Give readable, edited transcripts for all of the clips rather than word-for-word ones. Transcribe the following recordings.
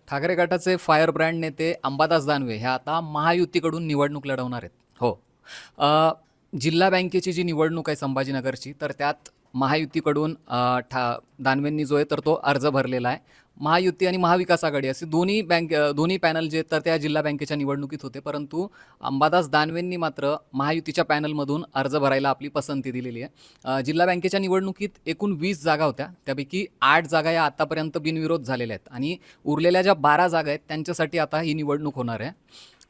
ठाकरे गटाचे fire brand नेते अंबादास दानवे हे आता महायुतीकडून निवडणूक लढवणार आहेत. हो. अ, जिल्हा बँकेची जी निवडणूक आहे संभाजीनगरची, तर त्यात महायुतीकडून दानवेंनी जो आहे तर तो अर्ज भरलेला आहे. महायुती आणि महाविकास आघाडी असे दोन्ही पॅनल जे तर त्या जिल्हा बँकेच्या निवडणुकीत होते, परंतु अंबादास दानवेंनी मात्र महायुतीच्या पॅनलमधून अर्ज भरायला आपली पसंती दिलेली आहे. जिल्हा बँकेच्या निवडणुकीत एकूण 20 जागा होत्या, त्यापैकी 8 जागा या आतापर्यंत बिनविरोध झालेल्या आहेत आणि उरलेल्या ज्या 12 जागा आहेत त्यांच्यासाठी आता ही निवडणूक होणार आहे.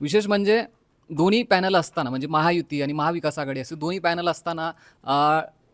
विशेष म्हणजे दोन्ही पॅनल असताना, म्हणजे महायुती आणि महाविकास आघाडी असे दोन्ही पॅनल असताना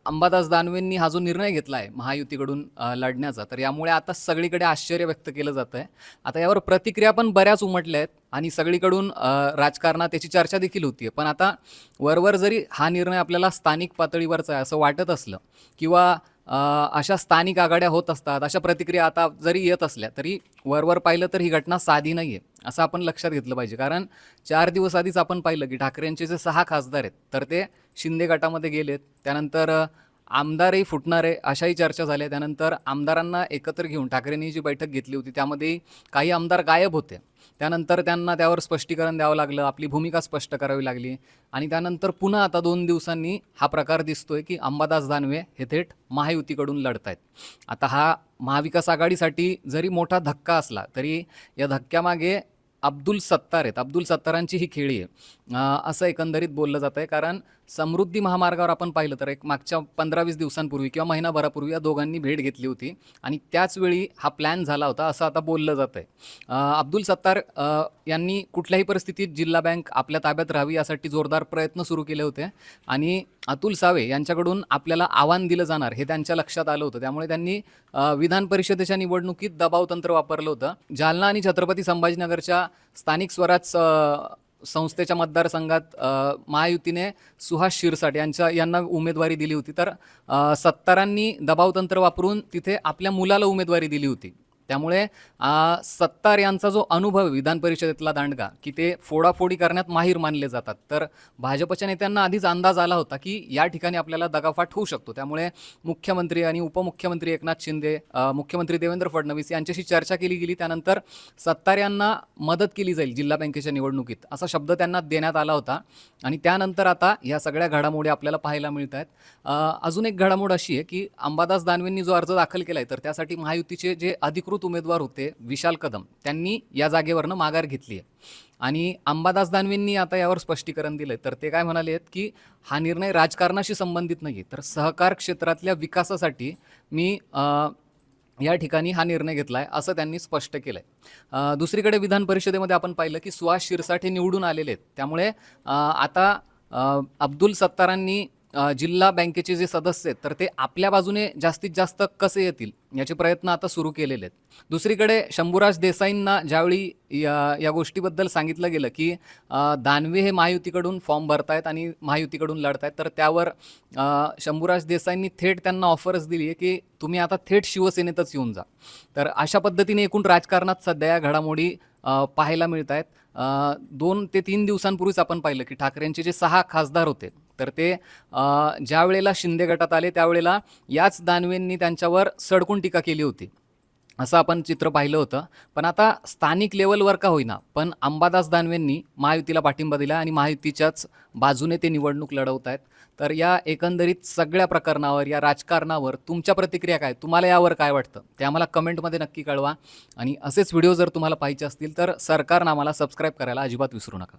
अंबादास दानवेंनी हा जो निर्णय घेतला आहे महायुतीकडून लढण्याचा, तर यामुळे आता सगळीकडे आश्चर्य व्यक्त केलं जातं आहे. आता यावर प्रतिक्रिया पण बऱ्याच उमटल्या आहेत आणि सगळीकडून राजकारणात त्याची चर्चा देखील होती आहे. पण आता वरवर जरी हा निर्णय आपल्याला स्थानिक पातळीवरचा आहे असं वाटत असलं किंवा अशा स्थानिक आघाड्या होत असतात, अशा प्रतिक्रिया आता जरी येत असल्या तरी वरवर पाहिलं तर ही घटना साधी नाही आहे असं आपण लक्षात घेतलं पाहिजे. कारण 4 दिवस आधीच आपण पाहिलं की ठाकरेंचे जे 6 खासदार आहेत तर ते शिंदे गटामध्ये गेलेत. त्यानंतर आमदारही फुटणारे अशाही चर्चा झाल्या. त्यानंतर आमदारांना एकत्र घेऊन ठाकरेंनी जी बैठक घेतली होती त्यामध्ये काही आमदार गायब होते. त्यानंतर त्यांना त्यावर स्पष्टीकरण द्यावं लागलं, आपली भूमिका स्पष्ट करावी लागली आणि त्यानंतर पुन्हा आता 2 दिवसांनी हा प्रकार दिसतोय की अंबादास दानवे हे थेट महायुतीकडून लढत आहेत. आता हा महाविकास आघाडीसाठी जरी मोठा धक्का असला तरी या धक्क्यामागे अब्दुल सत्तार आहेत. अब्दुल सत्तारांची ही खेळी आहे असं एकंदरीत बोललं जातं आहे. कारण समृद्धी महामार्गावर आपण पाहिलं तर एक मागच्या 15-20 दिवसांपूर्वी किंवा महिनाभरापूर्वी या दोघांनी भेट घेतली होती आणि त्याचवेळी हा प्लॅन झाला होता असं आता बोललं जातं आहे. अब्दुल सत्तार यांनी कुठल्याही परिस्थितीत जिल्हा बँक आपल्या ताब्यात राहावी यासाठी जोरदार प्रयत्न सुरू केले होते आणि अतुल सावे यांच्याकडून आपल्याला आव्हान दिलं जाणार हे त्यांच्या लक्षात आलं होतं. त्यामुळे त्यांनी विधान परिषदेच्या निवडणुकीत दबावतंत्र वापरलं होतं. जालना आणि छत्रपती संभाजीनगरच्या स्थानिक स्वराज संस्थेच्या मतदारसंघात महायुतीने सुहास शिरसाट यांना उमेदवारी दिली होती. तर सत्तारांनी दबावतंत्र वापरून तिथे आपल्या मुलाला उमेदवारी दिली होती. त्यामुळे सत्तार यांचा जो अनुभव विधान परिषदेतला दांडगा की ते फोडाफोडी करण्यात माहीर मानले जातात. तर भाजपच्या नेत्यांना आधीच अंदाज आला होता की या ठिकाणी आपल्याला दगाफाट होऊ शकतो. त्यामुळे मुख्यमंत्री आणि उपमुख्यमंत्री एकनाथ शिंदे, मुख्यमंत्री देवेंद्र फडणवीस यांच्याशी चर्चा केली गेली. त्यानंतर सत्तार यांना मदत केली जाईल जिल्हा बँकेच्या निवडणुकीत असा शब्द त्यांना देण्यात आला होता आणि त्यानंतर आता या सगळ्या घडामोडी आपल्याला पाहायला मिळत आहेत. अजून एक घडामोड अशी आहे की अंबादास दानवेंनी जो अर्ज दाखल केला आहे तर त्यासाठी महायुतीचे जे अधिकृत उमेदवार होते विशाल कदम, त्यांनी या जागेवरनं माघार घेतली आहे आणि अंबादास दानवेंनी आता यावर स्पष्टीकरण दिलंय. तर ते काय म्हणाले आहेत की हा निर्णय राजकारणाशी संबंधित नाही, तर सहकार क्षेत्रातल्या विकासासाठी मी या ठिकाणी हा निर्णय घेतला आहे असं त्यांनी स्पष्ट केलं आहे. दुसरीकडे विधान परिषदेमध्ये आपण पाहिलं की सुहास शिरसाट हे निवडून आलेले आहेत. त्यामुळे आता अब्दुल सत्तारांनी जिल्हा बँकेचे जे सदस्य आहेत तर ते आपल्या बाजूने जास्तीत जास्त कसे येतील याचे प्रयत्न आता सुरू केलेले आहेत. दुसरीकडे शंभूराज देसाईंना ज्यावेळी या गोष्टीबद्दल सांगितलं गेलं की दानवे हे महायुतीकडून फॉर्म भरतायत आणि महायुतीकडून लढतायत, तर त्यावर शंभूराज देसाईंनी थेट त्यांना ऑफरच दिली आहे की तुम्ही आता थेट शिवसेनेतच येऊन जा. तर अशा पद्धतीने एकूण राजकारणात सध्या या घडामोडी पाहायला मिळत आहेत. 2 ते 3 दिवसांपूर्वीच आपण पाहिलं की ठाकरेंचे जे 6 खासदार होते तर ते ज्या वेळेला शिंदे गटात आले त्यावेळेला याच दानवेंनी त्यांच्यावर सडकून टीका केली होती असं आपण चित्र पाहिलं होतं. पण आता स्थानिक लेवलवर का होईना पण अंबादास दानवेंनी महायुतीला पाठिंबा दिला आणि महायुतीच्याच बाजूने ते निवडणूक लढवत आहेत. तर या एकंदरीत सगळ्या प्रकरणावर, या राजकारणावर तुमच्या प्रतिक्रिया काय, तुम्हाला यावर काय वाटतं ते आम्हाला कमेंटमध्ये नक्की कळवा आणि असेच व्हिडिओ जर तुम्हाला पाहिजे असतील तर सरकारनं आम्हाला सबस्क्राईब करायला अजिबात विसरू नका.